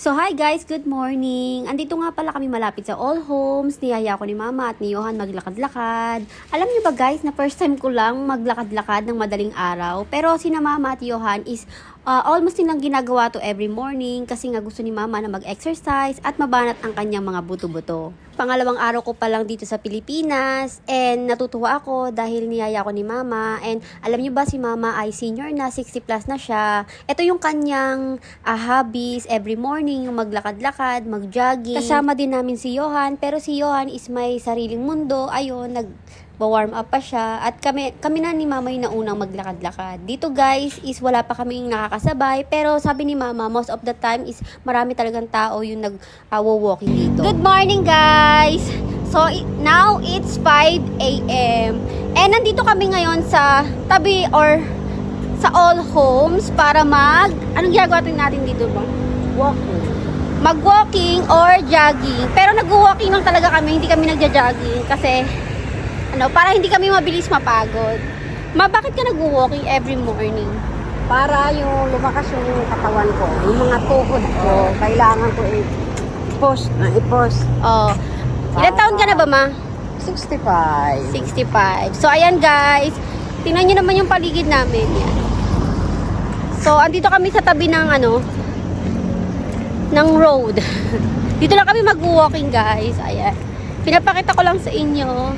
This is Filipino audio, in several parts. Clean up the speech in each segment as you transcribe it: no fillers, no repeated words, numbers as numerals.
So hi guys, good morning. Andito nga pala kami malapit sa All Homes. Niyaya ko ni Mama at ni Johan maglakad-lakad. Alam niyo ba guys, na first time ko lang maglakad-lakad ng madaling araw. Pero sina Mama at Johan is almost nilang ginagawa to every morning kasi nga gusto ni Mama na mag-exercise at mabanat ang kanyang mga buto-buto. Pangalawang araw ko pa lang dito sa Pilipinas and natutuwa ako dahil niyaya ko ni Mama. And alam niyo ba si Mama ay senior na, 60 plus na siya. Ito yung kanyang hobbies every morning, yung maglakad-lakad, mag-jogging. Kasama din namin si Johan, pero si Johan is may sariling mundo. Ayun, nag-warm up pa siya. At kami na ni Mama yung naunang maglakad-lakad. Dito guys is wala pa kaming nakakasabay, pero sabi ni Mama, most of the time is marami talagang tao yung nag-walking dito. Good morning guys! So now it's 5 a.m. And nandito kami ngayon sa tabi or sa All Homes para anong ginagawa natin dito ba? Walking. Mag-walking or jogging. Pero nag-walking lang talaga kami, hindi kami nagja-jogging kasi para hindi kami mabilis mapagod. Bakit ka nag-walking every morning? Para yung lumakas yung katawan ko, yung mga tuhod ko, kailangan ko i-post. Oh. Ilan taon ka na ba, Ma? 65. 65. So, ayan guys. Tingnan nyo naman yung paligid namin. Yan. So, andito kami sa tabi ng ng road. Dito lang kami mag-walking guys. Ayan. Pinapakita ko lang sa inyo.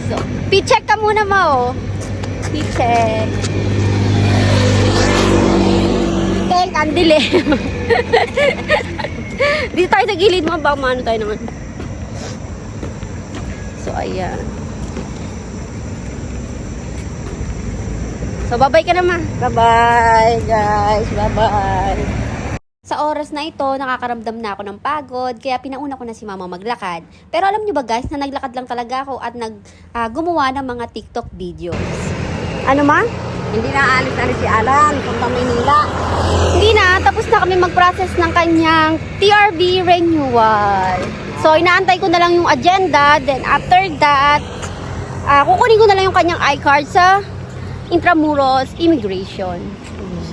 So, picheck ka muna Ma, oh. Picheck. Tek, ang dilim. Dito tayo sa gilid mo. Baka maano tayo naman. So, ayan. So, bye-bye ka naman. Bye-bye, guys. Bye-bye. Sa oras na ito, nakakaramdam na ako ng pagod, kaya pinauna ko na si Mama maglakad. Pero alam nyo ba guys, na naglakad lang talaga ako at gumawa ng mga TikTok videos. Ano Ma? Hindi na alis-alis si Alan punta Manila. Hindi na, tapos na kami mag-process ng kanyang TRV renewal. So, inaantay ko na lang yung agenda, then after that, kukunin ko na lang yung kanyang iCard sa Intramuros Immigration.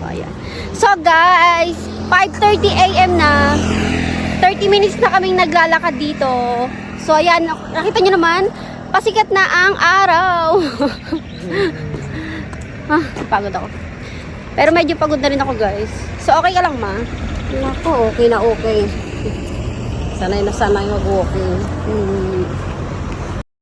So, ayan. So, guys, 5:30 a.m. na. 30 minutes na kaming naglalakad dito. So, ayan. Nakita nyo naman, pasikat na ang araw. Pagod ako. Pero medyo pagod na rin ako, guys. So, okay ka lang, Ma? Naku, okay na okay. Sanay na sanay mag-walking.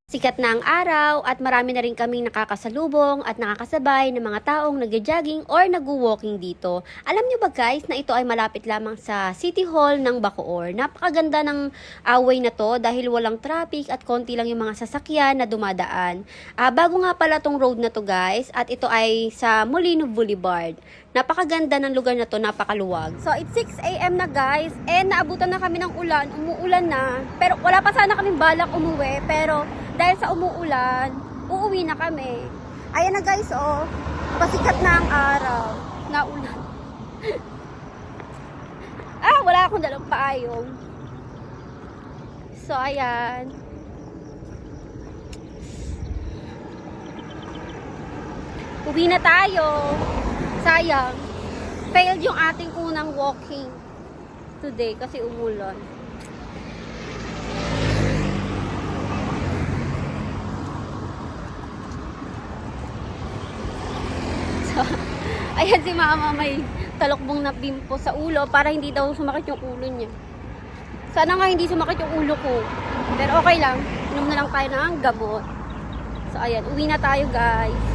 Sikat na ang araw at marami na rin kaming nakakasalubong at nakakasabay ng mga taong nagja-jogging or nag-walking dito. Alam nyo ba guys na ito ay malapit lamang sa City Hall ng Bacoor. Napakaganda ng way na to dahil walang traffic at konti lang yung mga sasakyan na dumadaan. Bago nga pala tong road na to guys at ito ay sa Molino Boulevard. Napakaganda ng lugar na to, napakaluwag. So, it's 6 a.m. na guys, and naabutan na kami ng ulan, umuulan na. Pero wala pa sana kaming balak umuwi, pero dahil sa umuulan, uuwi na kami. Ayan na guys, oh, pasikat na ang araw. Naulan. Wala akong dalang paayong. So, ayan. Uwi na tayo. Sayang, failed yung ating unang walking today kasi umulan. So, ayan si Mama may talokbong na bimpo sa ulo para hindi daw sumakit yung ulo niya. Sana nga hindi sumakit yung ulo ko. Pero okay lang, inom na lang tayo ng gamot. So ayan, uwi na tayo guys.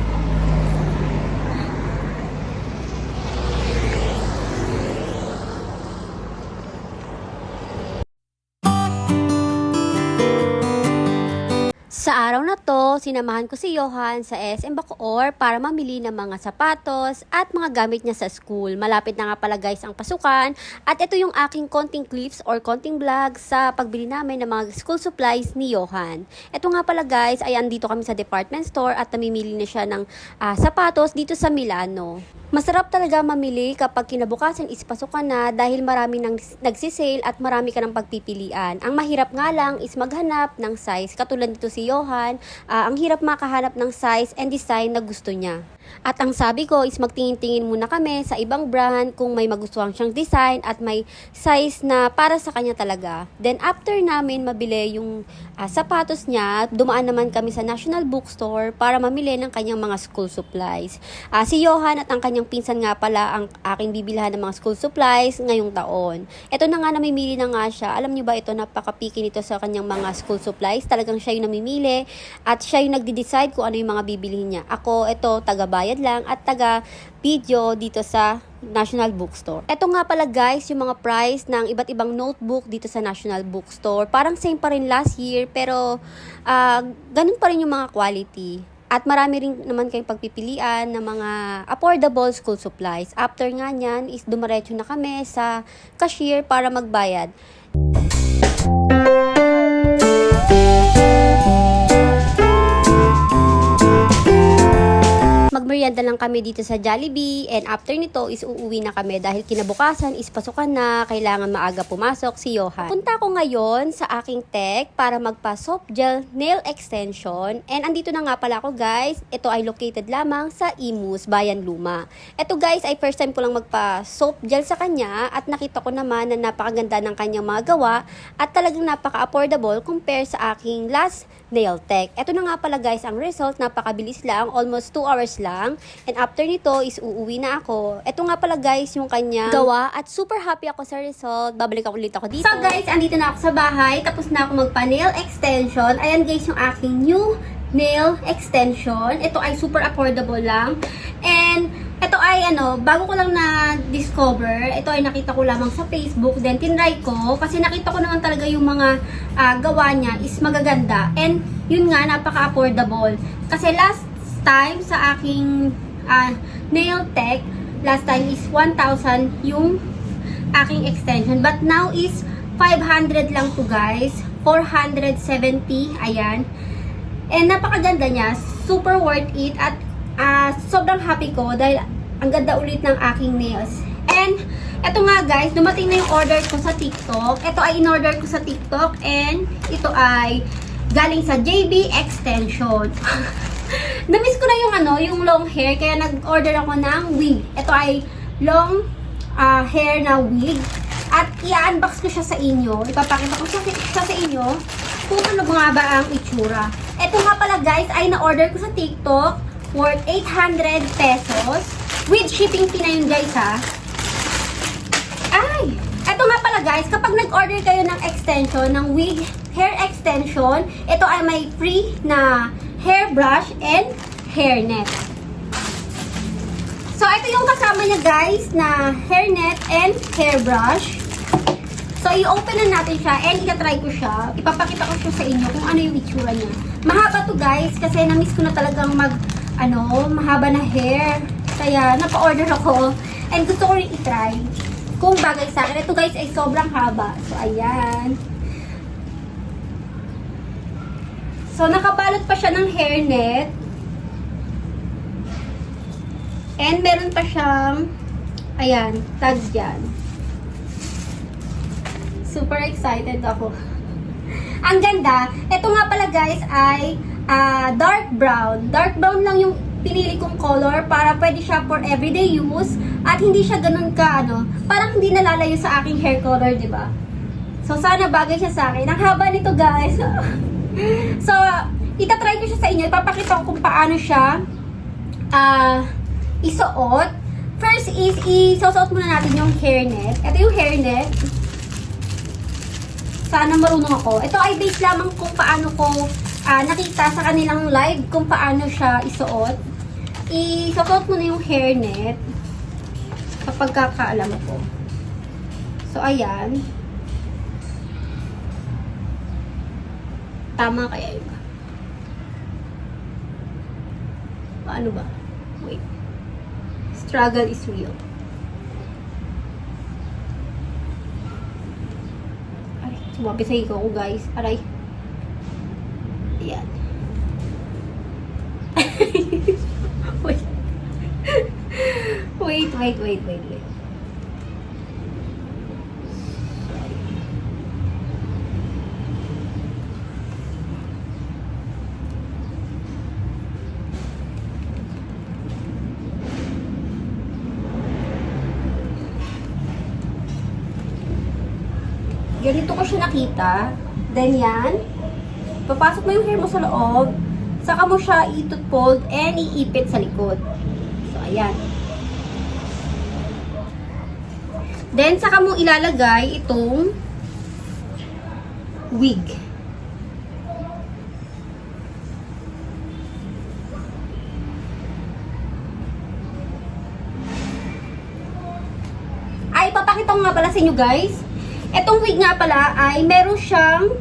Sa araw na to, sinamahan ko si Johan sa SM Bacoor para mamili ng mga sapatos at mga gamit niya sa school. Malapit na nga pala guys ang pasukan at ito yung aking konting clips or konting vlog sa pagbili namin ng mga school supplies ni Johan. Ito nga pala guys ay andito kami sa department store at namimili na siya ng sapatos dito sa Milano. Masarap talaga mamili kapag kinabukasan is pasukan na dahil marami nang nagsisale at marami ka ng pagpipilian. Ang mahirap nga lang is maghanap ng size. Katulad nito si Johan, ang hirap makahanap ng size and design na gusto niya. At ang sabi ko is magtingin-tingin muna kami sa ibang brand kung may magustuhan siyang design at may size na para sa kanya talaga. Then after namin mabili yung sapatos niya, dumaan naman kami sa National Bookstore para mamili ng kanyang mga school supplies. Si Johan at ang kanyang pinsan nga pala ang aking bibilhan ng mga school supplies ngayong taon. Ito na nga, namimili na nga siya. Alam niyo ba, ito napaka-picky nito sa kanyang mga school supplies. Talagang siya yung namimili at siya yung nagde-decide kung ano yung mga bibilihin niya. Ako, ito, taga-bayad lang at taga-video dito sa National Bookstore. Ito nga pala guys, yung mga price ng iba't ibang notebook dito sa National Bookstore. Parang same pa rin last year, pero ganun pa rin yung mga quality. At marami rin naman kayong pagpipilian ng mga affordable school supplies. After nga nyan, is dumaretso na kami sa cashier para magbayad. Magmerienda lang kami dito sa Jollibee and after nito is uuwi na kami dahil kinabukasan is pasukan na, kailangan maaga pumasok si Johan. Punta ko ngayon sa aking tech para magpa soft gel nail extension and andito na nga pala ako guys. Ito ay located lamang sa Imus, Bayan Luma. Ito guys ay first time ko lang magpa soft gel sa kanya at nakita ko naman na napakaganda ng kanyang mga gawa at talagang napaka-affordable compare sa aking last nail tech. Ito na nga pala guys ang result, napakabilis lang, almost 2 hours lang. And after nito is uuwi na ako. Ito nga pala guys yung kanya gawa at super happy ako sa result. Babalik ako ulit ako dito. So guys, andito na ako sa bahay. Tapos na ako magpa-nail extension. Ayan guys yung aking new nail extension. Ito ay super affordable lang. And ito ay bago ko lang na-discover. Ito ay nakita ko lamang sa Facebook. Then tinry ko. Kasi nakita ko naman talaga yung mga gawa niya is magaganda. And yun nga, napaka-affordable. Kasi last time sa aking nail tech, last time is 1,000 yung aking extension. But now is 500 lang to guys. 470. Ayan. And napakaganda niya. Super worth it. At sobrang happy ko dahil ang ganda ulit ng aking nails. And eto nga guys, dumating na yung order ko sa TikTok. Ito ay in-order ko sa TikTok and ito ay galing sa JB Extension. Namiss ko na yung long hair kaya nag-order ako ng wig. Ito ay long hair na wig. At i-unbox ko siya sa inyo. Ipapakita ko siya sa inyo kung ano nga ba ang itsura. Ito nga pala guys ay na-order ko sa TikTok worth 800 pesos. With shipping fee na yun guys ha. Ay! Ito nga pala guys, kapag nag-order kayo ng extension, ng wig hair extension, ito ay may free na hair brush and hairnet. So ito yung kasama niya guys na hairnet and hair brush. So i-open na natin siya and i-try ko siya. Ipapakita ko siya sa inyo kung ano yung itsura niya. Mahaba to guys kasi na-miss ko na talagang mahaba na hair. Kaya, napa-order ako. And gusto ko rin i-try kung bagay sa akin. Ito guys ay sobrang haba. So, ayan. So, nakabalot pa siya ng hairnet. And meron pa siyang, ayan, tag dyan. Super excited ako. Ang ganda. Ito nga pala guys ay dark brown. Dark brown lang yung pinili kong color para pwede siya for everyday use at hindi siya ganun ka parang hindi nalalayo sa aking hair color, di ba? So sana bagay siya sa akin. Ang haba nito, guys. So itatry ko siya sa inyo. Ipapakita ko kung paano siya isuot. First is isusuot muna natin yung hairnet. Ito yung hairnet. Sana marunong ako. Ito ay based lamang kung paano ko nakita sa kanilang live kung paano siya isuot. Isuot mo na yung hairnet kapag kakaalam ko. So, ayan. Tama kaya yun? Paano ba? Wait. Struggle is real. Aray, sumabi sa higo ko guys. Aray. Ayan. Wait. Ganito ko siya nakita. Then yan. Papasok mo yung hair mo sa loob. Saka mo siya itutfold and iipit sa likod. So, ayan. Then, saka mo ilalagay itong wig. Ay, ipapakita ko nga pala sa inyo guys. Itong wig nga pala ay meron siyang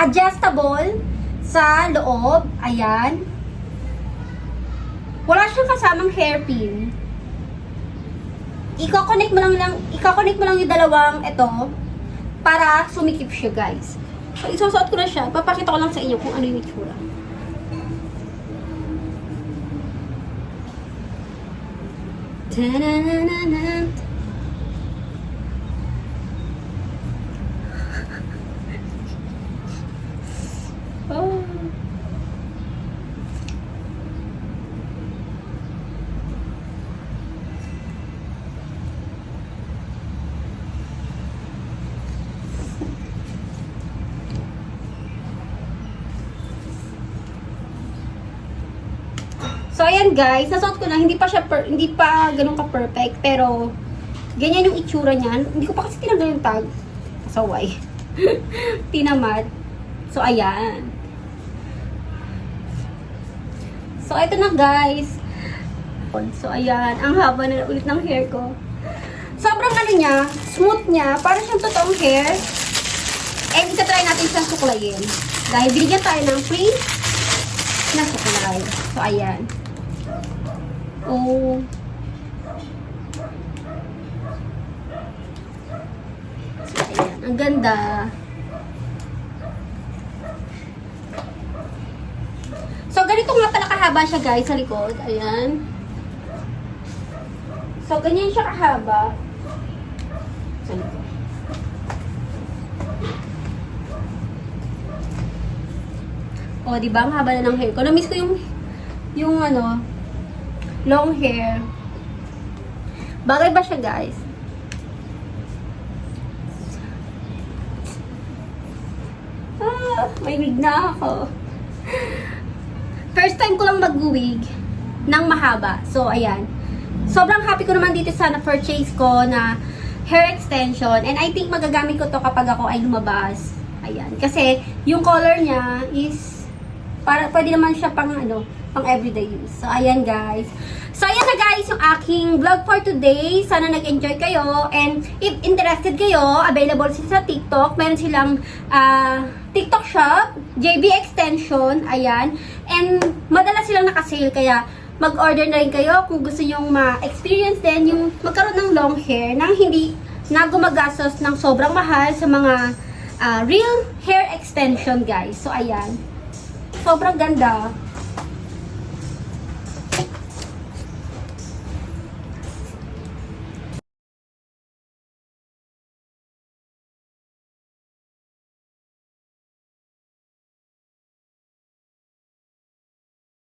adjustable sa loob. Ayan. Wala siyang kasamang hairpin. Iko-connect mo lang yung dalawang ito para sumikip siya, guys. So, isusuot ko na siya. Papakita ko lang sa inyo kung ano yung itsura. Ta-na-na-na-na. Oh. So, ayan guys, nasuot ko na, hindi pa ganun ka-perfect, pero ganyan yung itsura niyan. Hindi ko pa kasi tinanggal yung tag. So, why? Tinamad. So, ayan. So, ito na guys. So, ayan. Ang haba na ulit ng hair ko. Sobrang ano niya, smooth niya. Para siyang totoong hair. And itatry natin siyang suklayin. Dahil binigyan tayo ng free na suklay. So, ayan. Oh. So, ayan. Ang ganda. So, ganito nga pala kahaba siya guys sa likod. Ayan. So, ganyan siya kahaba. Sa likod. O, diba? Ang haba na ng hair ko. Na-miss ko yung ano, long hair. Bagay ba siya guys? May wig na ako. First time ko lang mag-wig ng mahaba. So, ayan. Sobrang happy ko naman dito sa na-purchase ko na hair extension. And I think magagamit ko to kapag ako ay lumabas. Ayan. Kasi, yung color niya is pwede naman siya pang everyday use. So, ayan guys. So, ayan na guys yung aking vlog for today. Sana nag-enjoy kayo. And if interested kayo, available sila sa TikTok. Meron silang TikTok shop, JB Extension. Ayan. And madalas silang nakasale. Kaya mag-order na rin kayo kung gusto nyong ma-experience din yung magkaroon ng long hair nang hindi na gumagastos ng sobrang mahal sa mga real hair extension guys. So, ayan. Sobrang ganda.